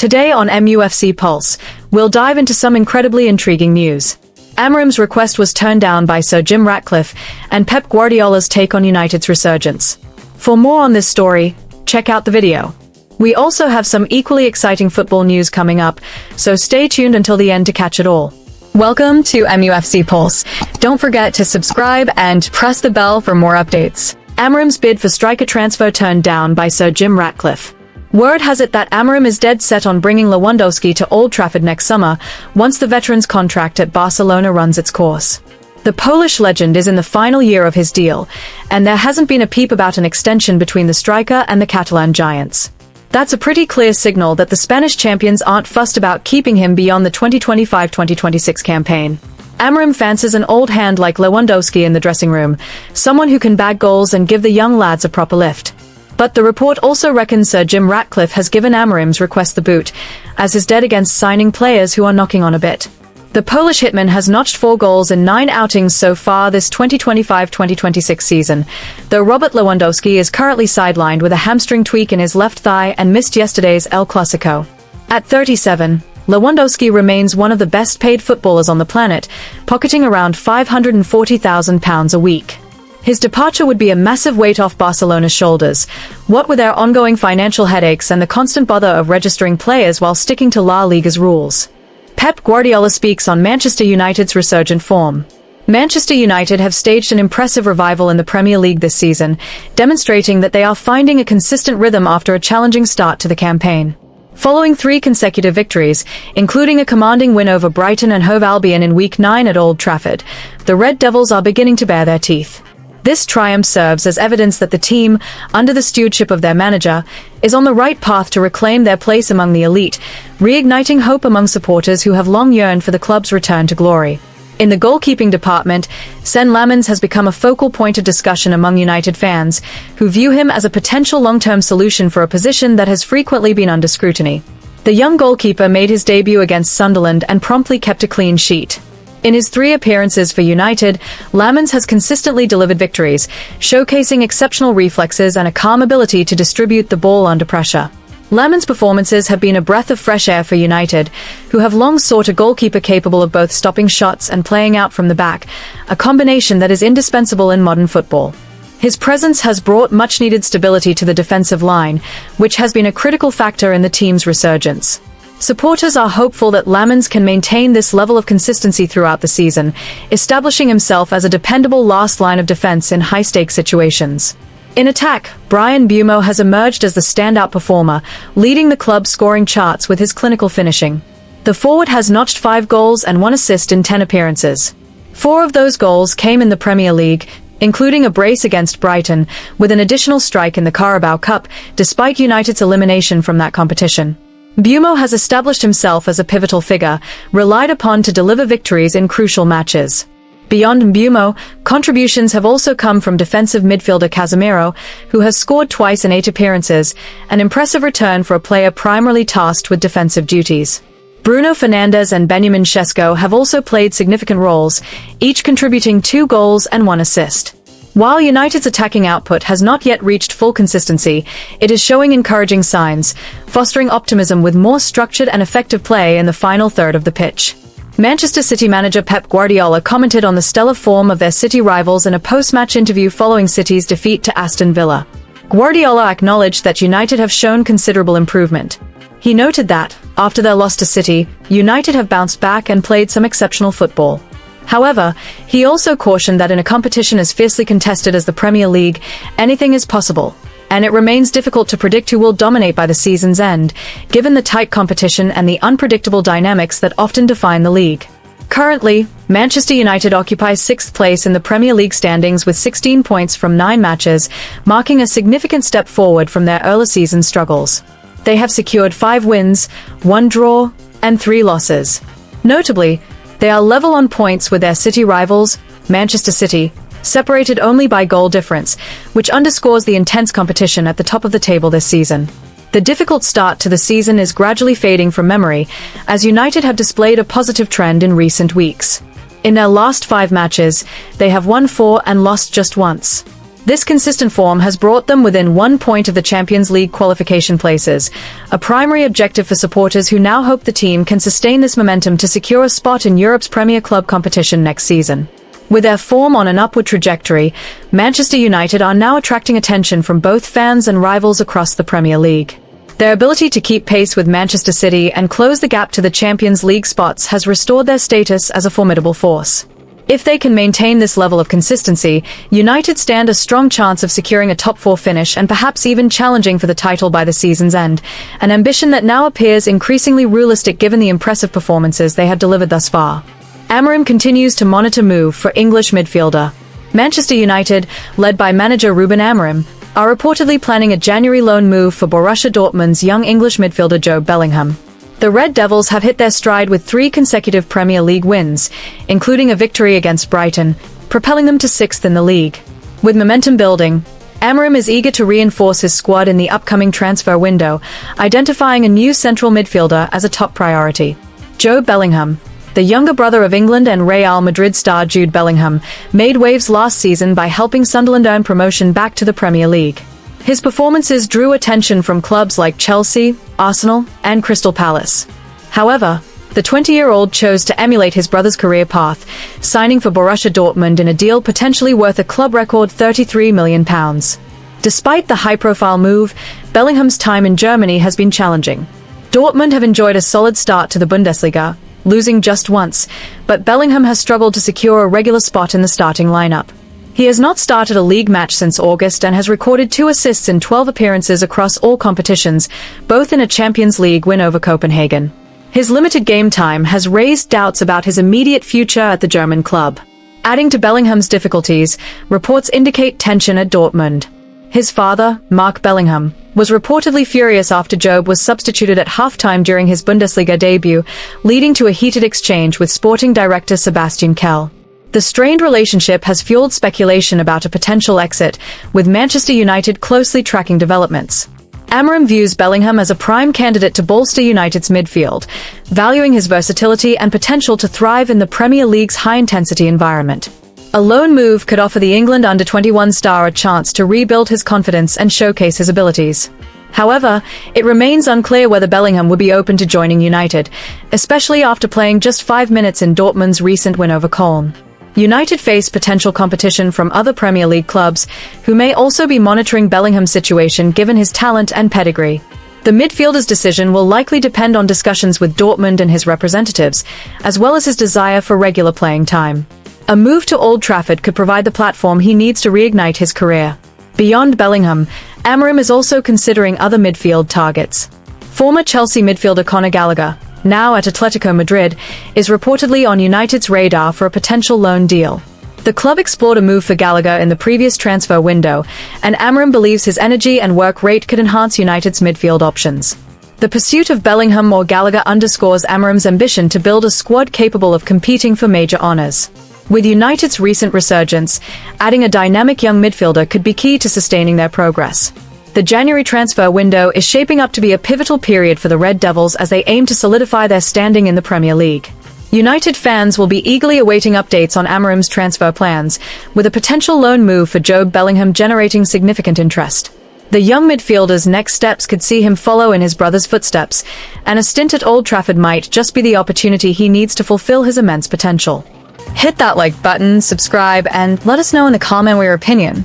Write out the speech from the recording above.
Today on MUFC Pulse, we'll dive into some incredibly intriguing news. Amorim's request was turned down by Sir Jim Ratcliffe, and Pep Guardiola's take on United's resurgence. For more on this story, check out the video. We also have some equally exciting football news coming up, so stay tuned until the end to catch it all. Welcome to MUFC Pulse. Don't forget to subscribe and press the bell for more updates. Amorim's bid for striker transfer turned down by Sir Jim Ratcliffe. Word has it that Amorim is dead set on bringing Lewandowski to Old Trafford next summer, once the veteran's contract at Barcelona runs its course. The Polish legend is in the final year of his deal, and there hasn't been a peep about an extension between the striker and the Catalan giants. That's a pretty clear signal that the Spanish champions aren't fussed about keeping him beyond the 2025-2026 campaign. Amorim fancies an old hand like Lewandowski in the dressing room, someone who can bag goals and give the young lads a proper lift. But the report also reckons Sir Jim Ratcliffe has given Amorim's request the boot, as is dead against signing players who are knocking on a bit. The Polish hitman has notched 4 goals in 9 outings so far this 2025-2026 season, though Robert Lewandowski is currently sidelined with a hamstring tweak in his left thigh and missed yesterday's El Clasico. At 37, Lewandowski remains one of the best-paid footballers on the planet, pocketing around £540,000 a week. His departure would be a massive weight off Barcelona's shoulders, what with their ongoing financial headaches and the constant bother of registering players while sticking to La Liga's rules. Pep Guardiola speaks on Manchester United's resurgent form. Manchester United have staged an impressive revival in the Premier League this season, demonstrating that they are finding a consistent rhythm after a challenging start to the campaign. Following 3 consecutive victories, including a commanding win over Brighton and Hove Albion in Week 9 at Old Trafford, the Red Devils are beginning to bare their teeth. This triumph serves as evidence that the team, under the stewardship of their manager, is on the right path to reclaim their place among the elite, reigniting hope among supporters who have long yearned for the club's return to glory. In the goalkeeping department, Sen Lammens has become a focal point of discussion among United fans, who view him as a potential long-term solution for a position that has frequently been under scrutiny. The young goalkeeper made his debut against Sunderland and promptly kept a clean sheet. In his 3 appearances for United, Lammens has consistently delivered victories, showcasing exceptional reflexes and a calm ability to distribute the ball under pressure. Lammens' performances have been a breath of fresh air for United, who have long sought a goalkeeper capable of both stopping shots and playing out from the back, a combination that is indispensable in modern football. His presence has brought much-needed stability to the defensive line, which has been a critical factor in the team's resurgence. Supporters are hopeful that Lammens can maintain this level of consistency throughout the season, establishing himself as a dependable last line of defense in high-stakes situations. In attack, Bryan Mbeumo has emerged as the standout performer, leading the club's scoring charts with his clinical finishing. The forward has notched 5 goals and 1 assist in 10 appearances. 4 of those goals came in the Premier League, including a brace against Brighton, with an additional strike in the Carabao Cup, despite United's elimination from that competition. Mbeumo has established himself as a pivotal figure, relied upon to deliver victories in crucial matches. Beyond Mbeumo, contributions have also come from defensive midfielder Casemiro, who has scored twice in 8 appearances, an impressive return for a player primarily tasked with defensive duties. Bruno Fernandes and Benjamin Sesko have also played significant roles, each contributing 2 goals and 1 assist. While United's attacking output has not yet reached full consistency, it is showing encouraging signs, fostering optimism with more structured and effective play in the final third of the pitch. Manchester City manager Pep Guardiola commented on the stellar form of their City rivals in a post-match interview following City's defeat to Aston Villa. Guardiola acknowledged that United have shown considerable improvement. He noted that, after their loss to City, United have bounced back and played some exceptional football. However, he also cautioned that in a competition as fiercely contested as the Premier League, anything is possible, and it remains difficult to predict who will dominate by the season's end, given the tight competition and the unpredictable dynamics that often define the league. Currently, Manchester United occupies 6th place in the Premier League standings with 16 points from 9 matches, marking a significant step forward from their early season struggles. They have secured 5 wins, 1 draw, and 3 losses. Notably, they are level on points with their City rivals, Manchester City, separated only by goal difference, which underscores the intense competition at the top of the table this season. The difficult start to the season is gradually fading from memory, as United have displayed a positive trend in recent weeks. In their last 5 matches, they have won 4 and lost just once. This consistent form has brought them within 1 point of the Champions League qualification places, a primary objective for supporters who now hope the team can sustain this momentum to secure a spot in Europe's Premier Club competition next season. With their form on an upward trajectory, Manchester United are now attracting attention from both fans and rivals across the Premier League. Their ability to keep pace with Manchester City and close the gap to the Champions League spots has restored their status as a formidable force. If they can maintain this level of consistency, United stand a strong chance of securing a top-4 finish and perhaps even challenging for the title by the season's end, an ambition that now appears increasingly realistic given the impressive performances they have delivered thus far. Amorim continues to monitor move for English midfielder. Manchester United, led by manager Ruben Amorim, are reportedly planning a January loan move for Borussia Dortmund's young English midfielder Jobe Bellingham. The Red Devils have hit their stride with 3 consecutive Premier League wins, including a victory against Brighton, propelling them to 6th in the league. With momentum building, Amorim is eager to reinforce his squad in the upcoming transfer window, identifying a new central midfielder as a top priority. Jobe Bellingham, the younger brother of England and Real Madrid star Jude Bellingham, made waves last season by helping Sunderland earn promotion back to the Premier League. His performances drew attention from clubs like Chelsea, Arsenal, and Crystal Palace. However, the 20-year-old chose to emulate his brother's career path, signing for Borussia Dortmund in a deal potentially worth a club record £33 million. Despite the high-profile move, Bellingham's time in Germany has been challenging. Dortmund have enjoyed a solid start to the Bundesliga, losing just once, but Bellingham has struggled to secure a regular spot in the starting lineup. He has not started a league match since August and has recorded 2 assists in 12 appearances across all competitions, both in a Champions League win over Copenhagen. His limited game time has raised doubts about his immediate future at the German club. Adding to Bellingham's difficulties, reports indicate tension at Dortmund. His father, Mark Bellingham, was reportedly furious after Jobe was substituted at halftime during his Bundesliga debut, leading to a heated exchange with sporting director Sebastian Kehl. The strained relationship has fueled speculation about a potential exit, with Manchester United closely tracking developments. Amorim views Bellingham as a prime candidate to bolster United's midfield, valuing his versatility and potential to thrive in the Premier League's high-intensity environment. A loan move could offer the England under-21 star a chance to rebuild his confidence and showcase his abilities. However, it remains unclear whether Bellingham would be open to joining United, especially after playing just 5 minutes in Dortmund's recent win over Köln. United face potential competition from other Premier League clubs, who may also be monitoring Bellingham's situation given his talent and pedigree. The midfielder's decision will likely depend on discussions with Dortmund and his representatives, as well as his desire for regular playing time. A move to Old Trafford could provide the platform he needs to reignite his career. Beyond Bellingham, Amorim is also considering other midfield targets. Former Chelsea midfielder Conor Gallagher, now at Atletico Madrid, is reportedly on United's radar for a potential loan deal. The club explored a move for Gallagher in the previous transfer window, and Amorim believes his energy and work rate could enhance United's midfield options. The pursuit of Bellingham or Gallagher underscores Amorim's ambition to build a squad capable of competing for major honours. With United's recent resurgence, adding a dynamic young midfielder could be key to sustaining their progress. The January transfer window is shaping up to be a pivotal period for the Red Devils as they aim to solidify their standing in the Premier League. United fans will be eagerly awaiting updates on Amorim's transfer plans, with a potential loan move for Jobe Bellingham generating significant interest. The young midfielder's next steps could see him follow in his brother's footsteps, and a stint at Old Trafford might just be the opportunity he needs to fulfill his immense potential. Hit that like button, subscribe, and let us know in the comment your opinion.